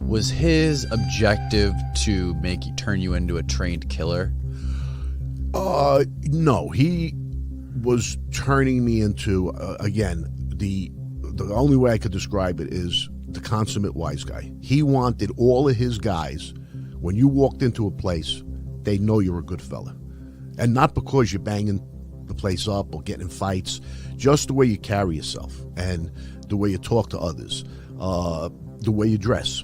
Was his objective to turn you into a trained killer? No, he was turning me into, again, the only way I could describe it is the consummate wise guy. He wanted all of his guys, when you walked into a place, they know you're a good fella. And not because you're banging the place up or getting in fights, just the way you carry yourself and the way you talk to others, the way you dress,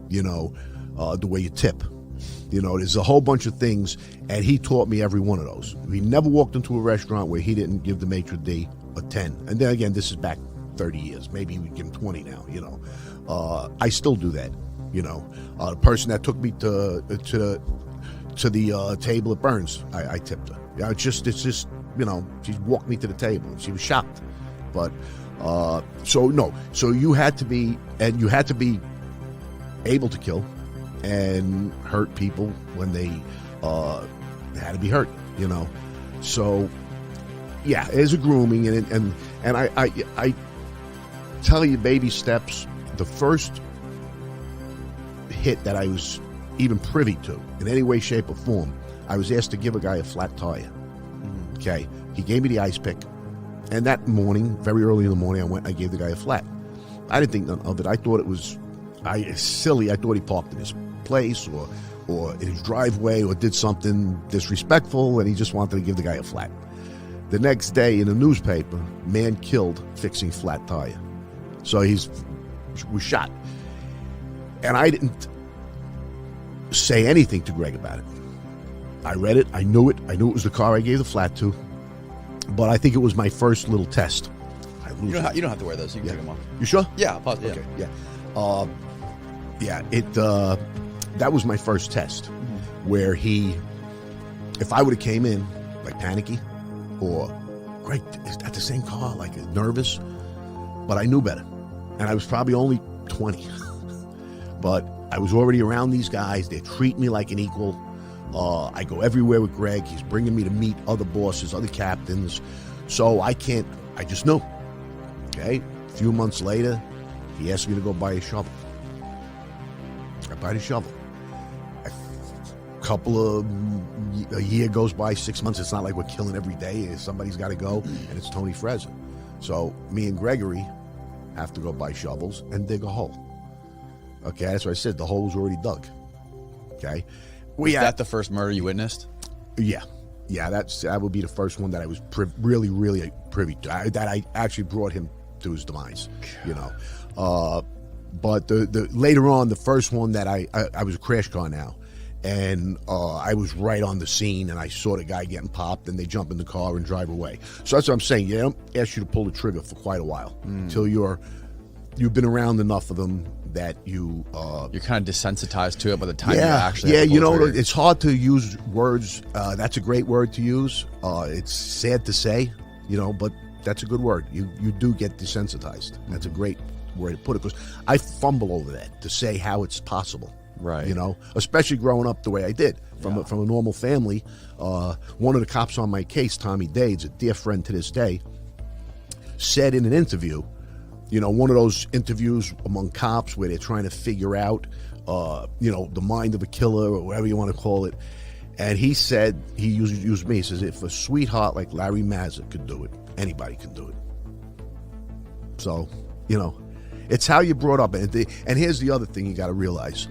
the way you tip. There's a whole bunch of things, and he taught me every one of those. He never walked into a restaurant where he didn't give the maitre d' a 10. And then again, this is back 30 years. Maybe we give him 20 now, I still do that, The person that took me to the table at Burns, I tipped her. Yeah, it's just, she walked me to the table, and she was shocked. But, so you had to be able to kill and hurt people when they had to be hurt, So, yeah, there's a grooming, and I tell you, baby steps. The first hit that I was even privy to in any way, shape, or form, I was asked to give a guy a flat tire. Okay, he gave me the ice pick, and that morning, very early in the morning, I gave the guy a flat. I didn't think none of it. I thought it was silly. I thought he parked in his place or in his driveway or did something disrespectful, and he just wanted to give the guy a flat. The next day in the newspaper, man killed fixing flat tire. So was shot. And I didn't say anything to Greg about it. I read it. I knew it. I knew it was the car I gave the flat to. But I think it was my first little test. You don't have to wear those. You can take them off. You sure? Yeah. Yeah. Okay. Yeah. That was my first test, where if I would have came in like panicky, or Greg, is that the same car? Like nervous, but I knew better, and I was probably only 20, but I was already around these guys. They treat me like an equal. I go everywhere with Greg. He's bringing me to meet other bosses, other captains. So I just know. Okay. A few months later, he asked me to go buy a shovel. I buy the shovel. A year goes by, 6 months. It's not like we're killing every day. Somebody's got to go, and it's Tony Frezza. So me and Gregory have to go buy shovels and dig a hole. Okay, that's what I said. The hole was already dug. Okay. Was that the first murder you witnessed? Yeah, that would be the first one that I was really, really privy to. That I actually brought him to his demise. But the later on, the first one that I was a crash car now, and I was right on the scene, and I saw the guy getting popped, and they jump in the car and drive away. So that's what I'm saying. They don't ask you to pull the trigger for quite a while until you've been around enough of them that you're kind of desensitized to it by the time you actually it's hard to use words. That's a great word to use. It's sad to say, but that's a good word. You do get desensitized. That's a great way to put it, because I fumble over that to say how it's possible. Right. Especially growing up the way I did from a normal family. One of the cops on my case, Tommy Dades, a dear friend to this day, said in an interview, one of those interviews among cops where they're trying to figure out, the mind of a killer or whatever you want to call it. And he said, he used me, he says, if a sweetheart like Larry Mazza could do it, anybody can do it. So, it's how you're brought up. And here's the other thing you got to realize.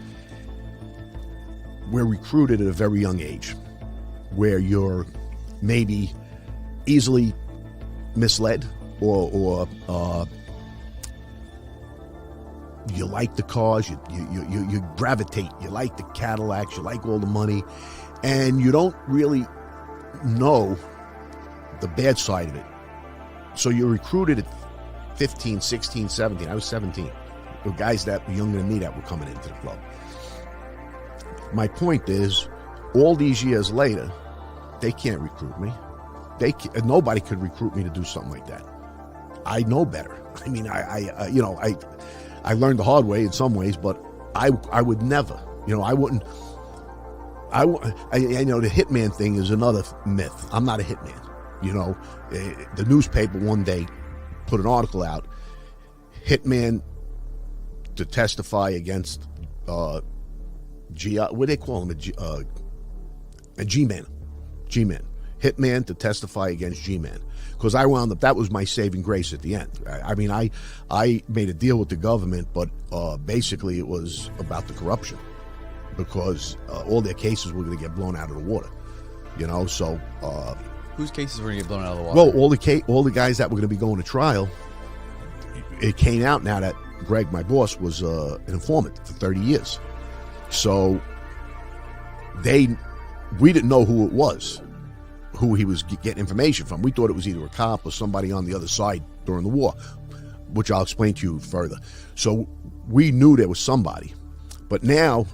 We're recruited at a very young age, where you're maybe easily misled or you like the cars, you gravitate, you like the Cadillacs, you like all the money, and you don't really know the bad side of it. So you're recruited at 15, 16, 17. I was 17. There were guys that were younger than me that were coming into the club. My point is, all these years later, they can't recruit me. Nobody could recruit me to do something like that. I know better. I mean, I learned the hard way in some ways, but I would never. I wouldn't. The hitman thing is another myth. I'm not a hitman. The newspaper one day put an article out, hitman to testify against what do they call him? A G-man. G-man. Hitman to testify against G-man. Because I wound up, that was my saving grace at the end. I mean, I made a deal with the government, but basically it was about the corruption. Because all their cases were going to get blown out of the water. You know, so... whose cases were going to get blown out of the water? Well, all the guys that were going to be going to trial, it came out now that Greg, my boss, was an informant for 30 years. So we didn't know who it was, who he was getting information from. We thought it was either a cop or somebody on the other side during the war, which I'll explain to you further. So we knew there was somebody. But now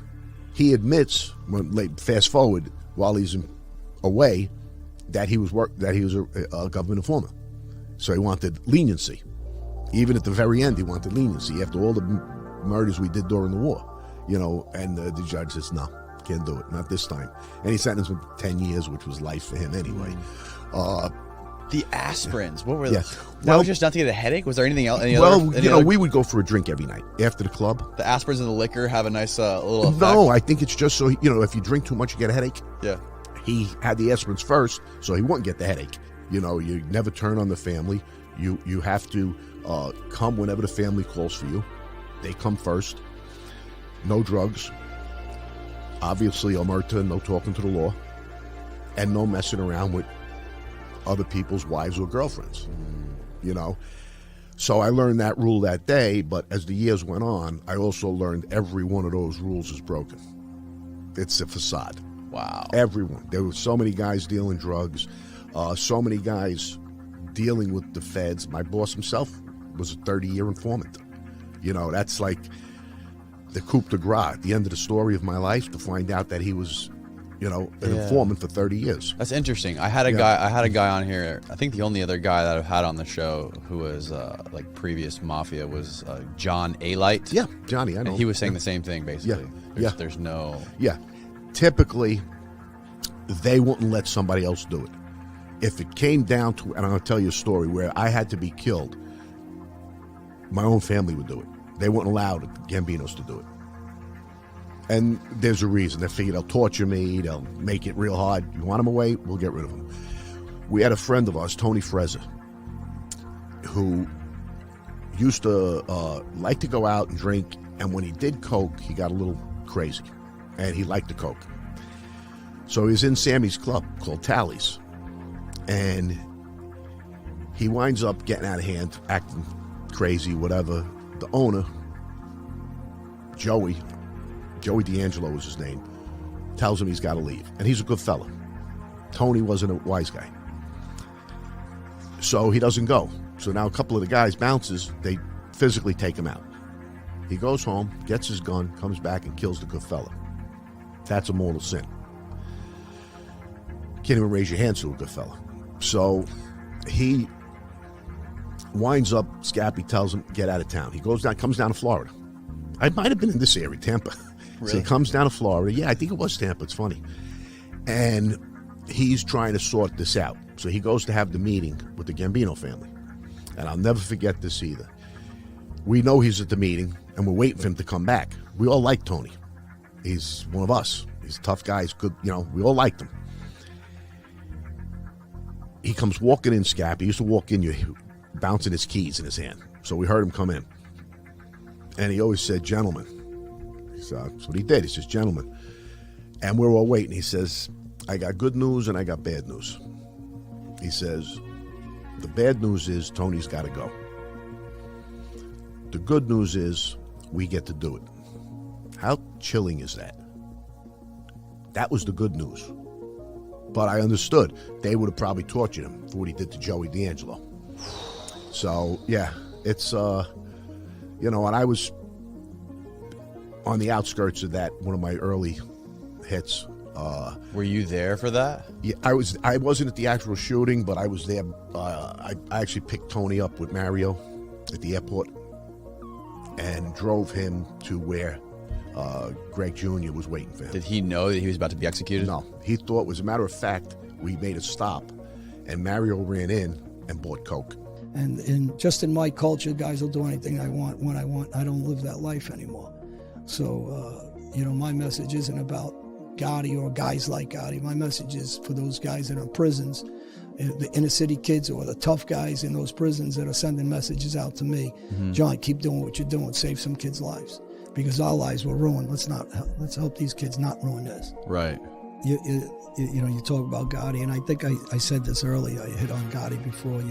he admits, fast forward, while he's away, that he was a government informant. So he wanted leniency. Even at the very end, he wanted leniency after all the murders we did during the war. You know, and the judge says, no, can't do it, not this time. And he sentenced him to 10 years, which was life for him anyway. The aspirins, what were yeah. That was just not to get a headache? Was there anything else? We would go for a drink every night after the club. The aspirins and the liquor have a nice little effect? No, I think it's just so, if you drink too much, you get a headache. Yeah. He had the aspirins first, so he wouldn't get the headache. You know, you never turn on the family. You have to come whenever the family calls for you. They come first. No drugs. Obviously, omerta, no talking to the law. And no messing around with other people's wives or girlfriends. You know? So I learned that rule that day, but as the years went on, I also learned every one of those rules is broken. It's a facade. Wow. Everyone. There were so many guys dealing drugs, so many guys dealing with the feds. My boss himself was a 30-year informant. You know, that's like the coup de grace, the end of the story of my life, to find out that he was, an informant for 30 years. That's interesting. I had a guy on here. I think the only other guy that I've had on the show who was like previous Mafia was John A-Light. Yeah, Johnny, I know. And he was saying the same thing, basically. There's no... Yeah. Typically, they wouldn't let somebody else do it. If it came down to, and I'm going to tell you a story where I had to be killed, my own family would do it. They wouldn't allow the Gambinos to do it. And there's a reason. They figure they'll torture me, they'll make it real hard. You want them away, we'll get rid of them. We had a friend of ours, Tony Frezza, who used to like to go out and drink, and when he did coke, he got a little crazy, and he liked the coke. So he was in Sammy's club called Tally's, and he winds up getting out of hand, acting crazy, whatever. The owner, Joey D'Angelo was his name, tells him he's got to leave, and he's a good fella. Tony wasn't a wise guy, so he doesn't go. So now a couple of the guys bounces, they physically take him out. He goes home, gets his gun, comes back and kills the good fella. That's a mortal sin. Can't even raise your hands to a good fella. So he winds up, Scappy tells him, get out of town. He comes down to Florida. I might have been in this area, Tampa. Really? So he comes down to Florida. Yeah, I think it was Tampa. It's funny. And he's trying to sort this out. So he goes to have the meeting with the Gambino family. And I'll never forget this either. We know he's at the meeting, and we're waiting for him to come back. We all like Tony. He's one of us. He's a tough guy. He's good. We all liked him. He comes walking in, Scap. He used to walk in, bouncing his keys in his hand. So we heard him come in. And he always said, gentlemen. So that's what he did. He says, gentlemen. And we're all waiting. He says, I got good news and I got bad news. He says, the bad news is Tony's got to go. The good news is we get to do it. How chilling is that? That was the good news. But I understood. They would have probably tortured him for what he did to Joey D'Angelo. So, yeah, it's, and I was on the outskirts of that, one of my early hits. Were you there for that? Yeah, I wasn't at the actual shooting, but I was there. I actually picked Tony up with Mario at the airport and drove him to where Greg Jr. was waiting for him. Did he know that he was about to be executed? No. He thought, as a matter of fact, we made a stop, and Mario ran in and bought coke. And just in my culture, guys will do anything I want when I want. I don't live that life anymore. So, my message isn't about Gotti or guys like Gotti. My message is for those guys that are in prisons, the inner city kids or the tough guys in those prisons that are sending messages out to me. John, keep doing what you're doing. Save some kids' lives, because our lives were ruined. Let's help these kids not ruin this. Right. You talk about Gotti, and I think I said this earlier. I hit on Gotti before,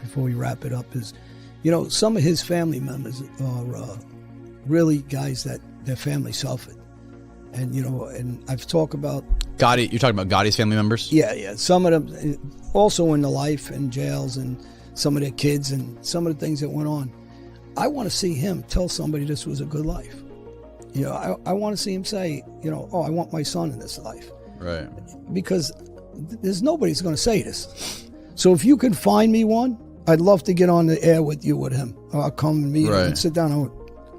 before we wrap it up. Is, some of his family members are really guys that their family suffered, and and I've talked about Gotti. You're talking about Gotti's family members? Yeah. Some of them also in the life and jails, and some of their kids, and some of the things that went on. I want to see him tell somebody this was a good life. I want to see him say, I want my son in this life. Right. Because there's nobody's going to say this. So if you could find me one, I'd love to get on the air with him. Or I'll come and meet him and sit down and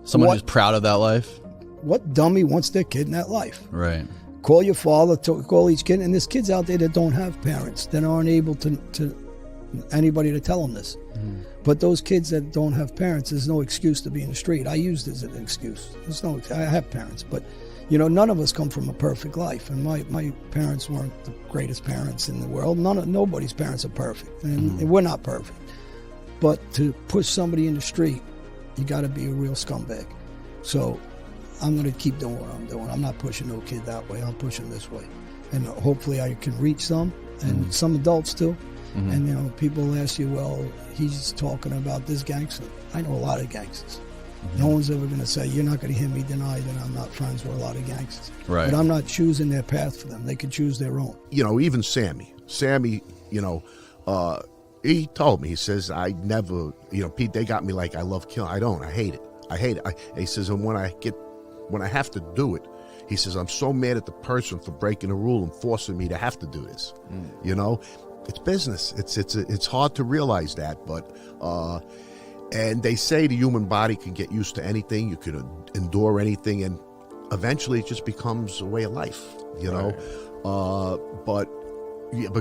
someone who's proud of that life. What dummy wants their kid in that life? Right. Call your father, call each kid. And there's kids out there that don't have parents, that aren't able to anybody to tell them this. But those kids that don't have parents, there's no excuse to be in the street. I use this as an excuse. I have parents, but none of us come from a perfect life, and my parents weren't the greatest parents in the world. Nobody's parents are perfect, and we're not perfect. But to push somebody in the street, you got to be a real scumbag. So I'm going to keep doing what I'm doing. I'm not pushing no kid that way. I'm pushing this way, and hopefully I can reach some, and some adults too. And people ask you, well, he's talking about this gangster. I know a lot of gangsters. No one's ever going to say, you're not going to hear me deny that I'm not friends with a lot of gangsters. Right. But I'm not choosing their path for them. They can choose their own. Even Sammy, he told me, he says, I never, Pete, they got me like I love killing. I don't. I hate it. He says, and when I have to do it, he says, I'm so mad at the person for breaking the rule and forcing me to have to do this. It's business. It's hard to realize that, but and they say the human body can get used to anything. You could endure anything, and eventually it just becomes a way of life. Right. But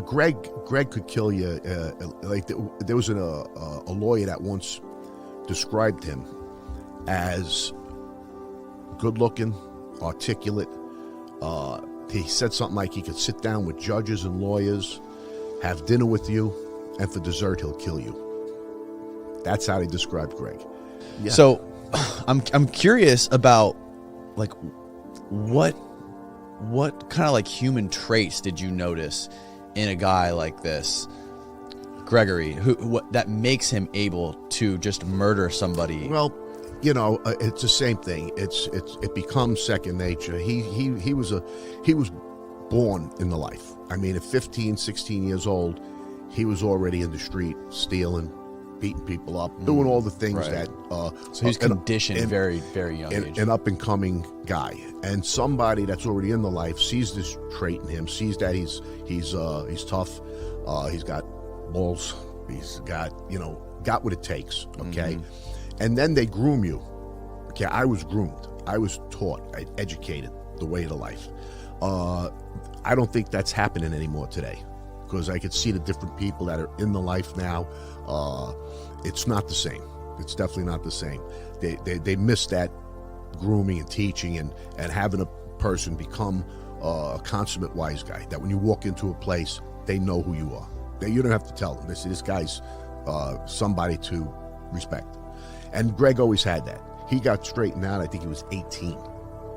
Greg could kill you. There was a lawyer that once described him as good-looking, articulate. He said something like he could sit down with judges and lawyers, have dinner with you, and for dessert he'll kill you. That's how they described Greg. Yeah. So I'm curious about what kind of human traits did you notice in a guy like this, Gregory, what that makes him able to just murder somebody? Well, it's the same thing. It becomes second nature. He was born in the life. I mean, at 15, 16 years old, he was already in the street, stealing, beating people up, doing all the things that. So he's conditioned very, very young age. An up and coming guy, and somebody that's already in the life sees this trait in him, sees that he's tough, he's got balls, he's got what it takes. Okay. And then they groom you. Okay, I was groomed. I was taught, educated the way to life. I don't think that's happening anymore today, because I could see the different people that are in the life now. It's not the same. It's definitely not the same. They miss that grooming and teaching and having a person become a consummate wise guy, that when you walk into a place, they know who you are. You don't have to tell them. This guy's somebody to respect. And Greg always had that. He got straightened out, I think he was 18.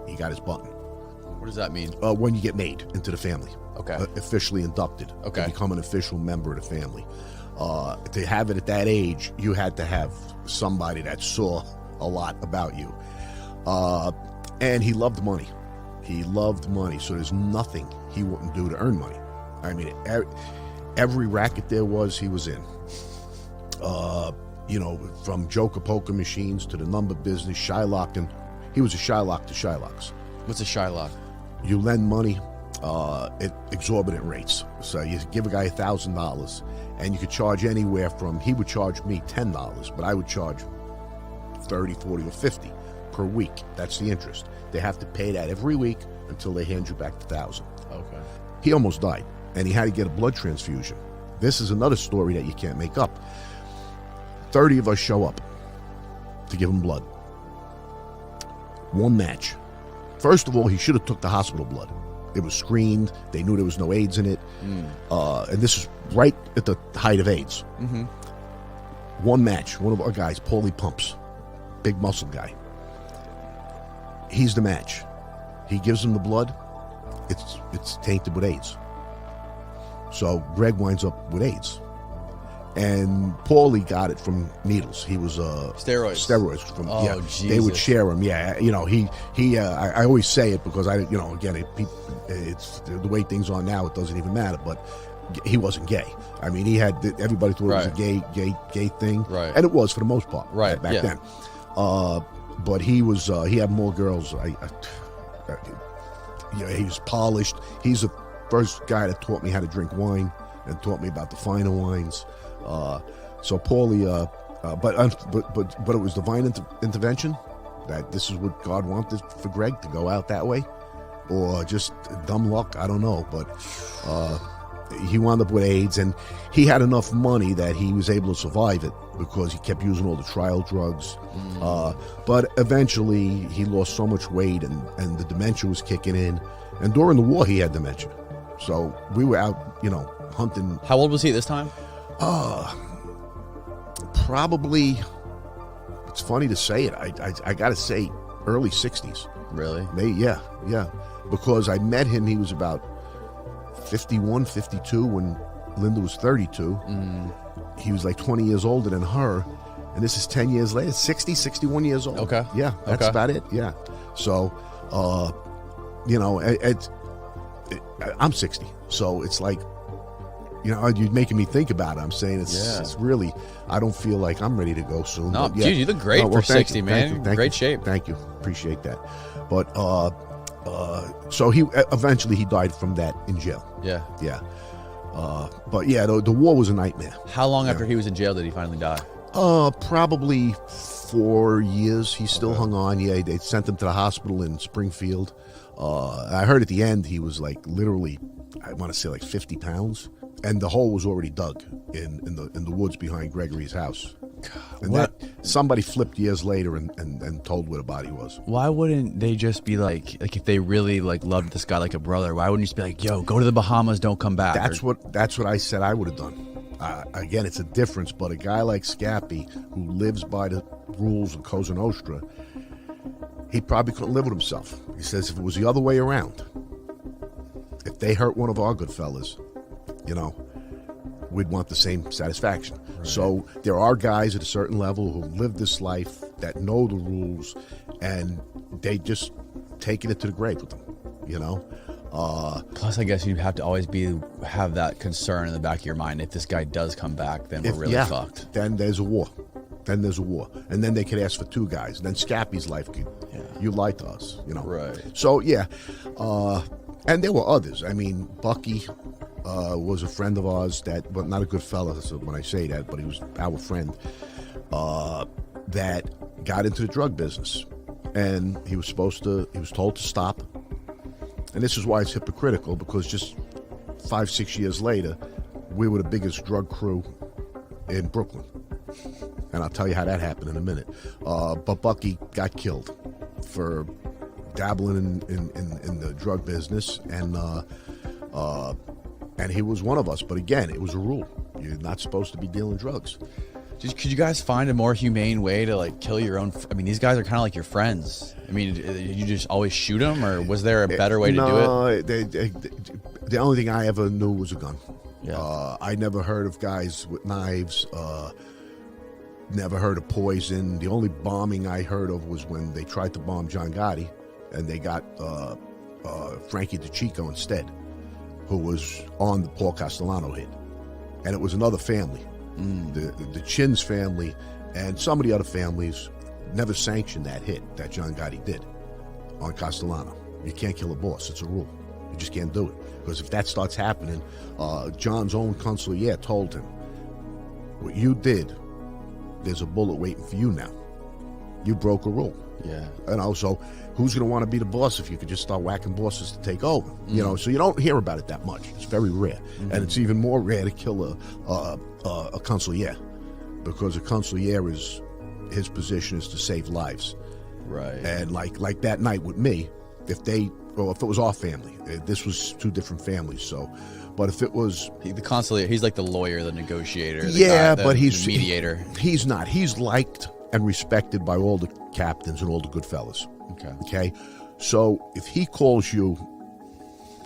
He got his button. What does that mean? When you get made into the family. Okay. Officially inducted. Okay. To become an official member of the family. To have it at that age, you had to have somebody that saw a lot about you. And he loved money. So there's nothing he wouldn't do to earn money. I mean, every racket there was, he was in. From joker poker machines to the number business, Shylocking. He was a Shylock to Shylocks. What's a Shylock? You lend money at exorbitant rates. So you give a guy $1,000, and you could charge anywhere from, he would charge me $10, but I would charge 30, 40, or 50 per week. That's the interest. They have to pay that every week until they hand you back the $1,000. Okay. He almost died, and he had to get a blood transfusion. This is another story that you can't make up. 30 of us show up to give him blood. One match. First of all, he should have took the hospital blood. It was screened. They knew there was no AIDS in it. And this is right at the height of AIDS. Mm-hmm. One match. One of our guys, Paulie Pumps, big muscle guy. He's the match. He gives him the blood. It's tainted with AIDS. So Greg winds up with AIDS. And Paulie got it from needles. He was steroids from Jesus. They would share them. Yeah, you know, he I always say it because again it's the way things are now. It doesn't even matter. But he wasn't gay. I mean, he had everybody thought it was a gay thing, right? And it was for the most part, right, back then. But he was he had more girls. He was polished. He's the first guy that taught me how to drink wine and taught me about the finer wines. So Paulie, but it was divine intervention that this is what God wanted for Greg to go out that way, or just dumb luck. I don't know, but he wound up with AIDS, and he had enough money that he was able to survive it because he kept using all the trial drugs. But eventually, he lost so much weight, and the dementia was kicking in. And during the war, he had dementia. So we were out, hunting. How old was he at this time? Probably, it's funny to say it. I got to say early 60s. Really? Yeah. Because I met him, he was about 51, 52 when Linda was 32. He was like 20 years older than her. And this is 10 years later, 61 years old. Okay. Yeah, that's about it. Yeah. So, I'm 60. So it's like, you're making me think about it. I'm saying it's really, I don't feel like I'm ready to go soon. No, dude, you look great for 60, man. Great shape. Thank you. Appreciate that. But so he eventually he died from that in jail. Yeah. But yeah, the war was a nightmare. How long after he was in jail did he finally die? Probably 4 years. He still hung on. Yeah, they sent him to the hospital in Springfield. I heard at the end he was like literally, I want to say like 50 pounds. And the hole was already dug in the woods behind Gregory's house. God, and that somebody flipped years later and told where the body was. Why wouldn't they just be like if they really loved this guy like a brother? Why wouldn't you just be like, yo, go to the Bahamas, don't come back? That's what I said I would have done. Again, it's a difference, but a guy like Scappy who lives by the rules of Cosa Nostra, he probably couldn't live with himself. He says if it was the other way around, if they hurt one of our good fellas, we'd want the same satisfaction. Right. So there are guys at a certain level who live this life that know the rules, and they just taking it to the grave with them, Plus, I guess you have to always have that concern in the back of your mind. If this guy does come back, then we're really fucked. Then there's a war. And then they could ask for two guys. And then Scappy's life could, you lied to us, Right. So, yeah. And there were others. I mean, Bucky was a friend of ours but not a good fella, so when I say that, but he was our friend, that got into the drug business. And he was told to stop. And this is why it's hypocritical, because just 5-6 years later, we were the biggest drug crew in Brooklyn. And I'll tell you how that happened in a minute. But Bucky got killed for dabbling in the drug business, and he was one of us. But again, it was a rule. You're not supposed to be dealing drugs. Could you guys find a more humane way to kill your own? I mean, these guys are kind of like your friends. I mean, you just always shoot them, or was there a better way to do it? The only thing I ever knew was a gun. Yeah. I never heard of guys with knives. Never heard of poison. The only bombing I heard of was when they tried to bomb John Gotti, and they got Frankie DeChico instead, who was on the Paul Castellano hit. And it was another family. The Chin's family and some of the other families never sanctioned that hit that John Gotti did on Castellano. You can't kill a boss. It's a rule. You just can't do it. Because if that starts happening, John's own consigliere told him, what you did, there's a bullet waiting for you now. You broke a rule. Yeah. So who's going to want to be the boss if you could just start whacking bosses to take over? So you don't hear about it that much. It's very rare. And it's even more rare to kill a consigliere, because a consigliere his position is to save lives. Right. And like that night with me, if it was our family, this was two different families. So, but if it was The conciliator, he's like the lawyer, the negotiator. The yeah, guy, but he's the mediator. He's not. He's liked and respected by all the captains and all the good fellas. Okay. Okay. So if he calls you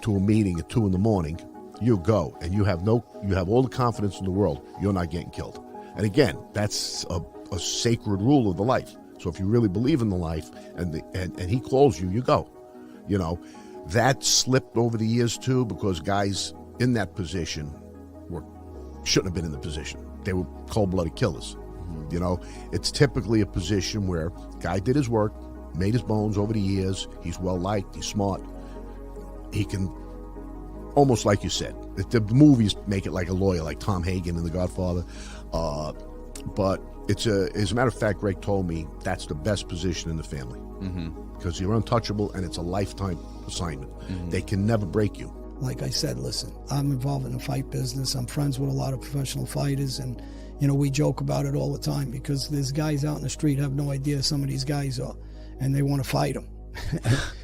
to a meeting at 2 a.m, you go, and you have all the confidence in the world. You're not getting killed. And again, that's a sacred rule of the life. So if you really believe in the life, and he calls you, you go. You know, that slipped over the years too, because guys in that position shouldn't have been in the position. They were cold-blooded killers. You know, it's typically a position where guy did his work, made his bones over the years. He's well-liked. He's smart. He can, almost like you said, the movies make it like a lawyer, like Tom Hagen in The Godfather. But as a matter of fact, Greg told me that's the best position in the family. Because you're untouchable, and it's a lifetime assignment. They can never break you. Like I said, listen, I'm involved in the fight business. I'm friends with a lot of professional fighters, and we joke about it all the time, because there's guys out in the street have no idea some of these guys are, and they want to fight them.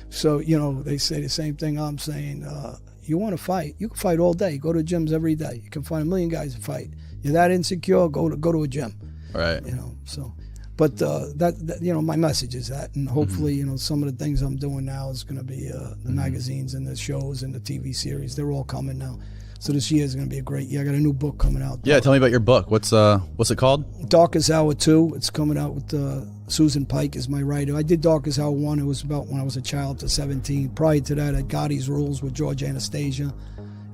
So, they say the same thing I'm saying. You want to fight, you can fight all day. Go to gyms every day. You can find a million guys to fight. You're that insecure, go to a gym. Right. So, but that my message is that, and hopefully, some of the things I'm doing now is going to be the magazines and the shows and the TV series. They're all coming now. So this year is going to be a great year. I got a new book coming out. Yeah, tell me about your book. What's it called? Darkest Hour 2. It's coming out with Susan Pike is my writer. I did Darkest Hour 1. It was about when I was a child to 17. Prior to that, I had Gotti's Rules with George Anastasia.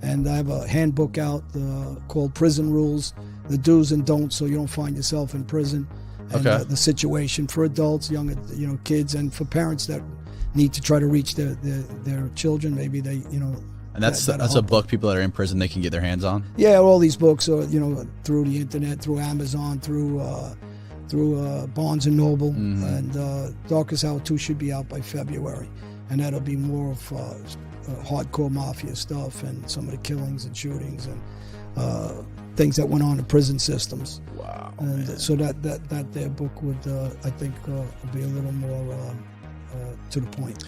And I have a handbook out called Prison Rules, the do's and don'ts so you don't find yourself in prison. And the situation for adults, young, kids, and for parents that need to try to reach their children. Maybe they, And that's a book people that are in prison, they can get their hands on? Yeah, all these books are, through the internet, through Amazon, through Barnes & Noble. And Darkest Hour 2 should be out by February. And that'll be more of hardcore mafia stuff and some of the killings and shootings and things that went on in prison systems. Wow. And so that their book would, I think, be a little more to the point.